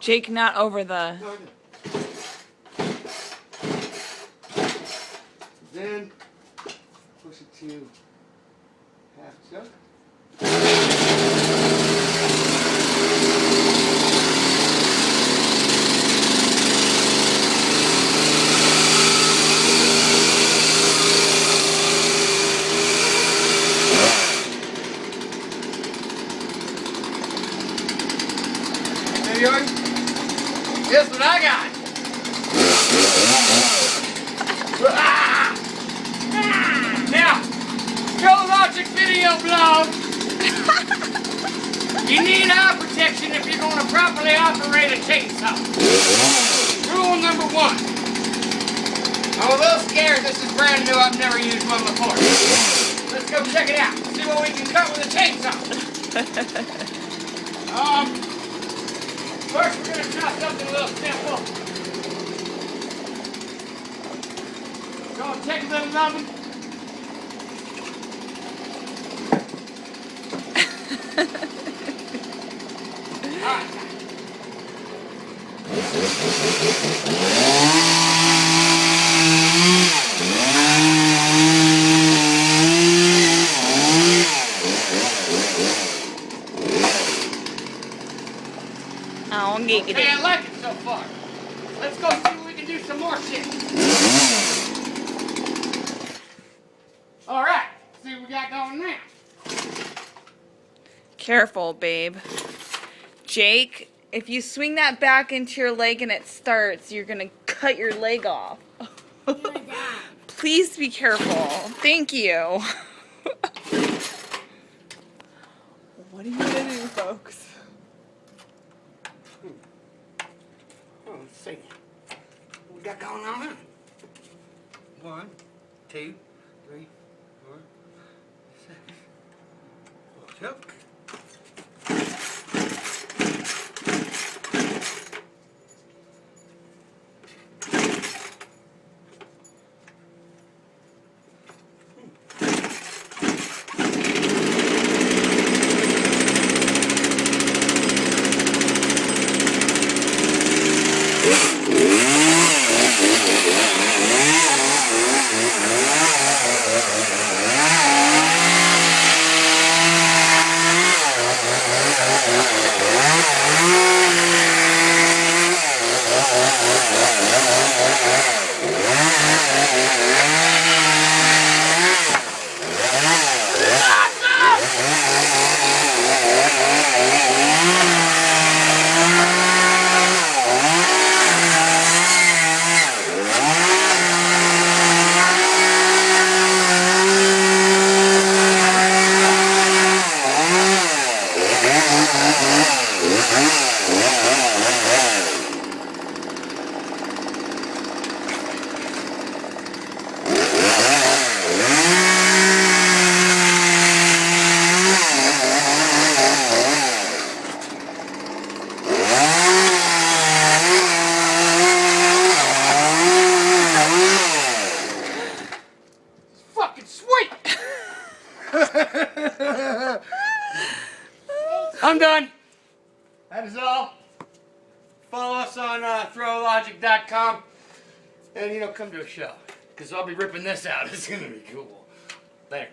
Jake, not over the... Then push it to half chuck. Guess what I got? Now, Trologic video blog. You need eye protection if you're going to properly operate a chainsaw. Rule number 1. I'm a little scared. This is brand new. I've never used one before. Let's go check it out. See what we can cut with a chainsaw. First, we're going to try something a little simple. Go and take a little oven. Alright. Oh, giggity. Okay, I like it so far. Let's go see if we can do some more shit. Alright, see what we got going now. Careful, babe. Jake, if you swing that back into your leg and it starts, you're gonna cut your leg off. Please be careful. Thank you. What are you gonna do, folks? Oh, let's see. What we got going on? 1, 2, 3, 4, 6. Yep. I'm done. That is all. Follow us on Trologic.com. And, come to a show. Because I'll be ripping this out. It's going to be cool. There.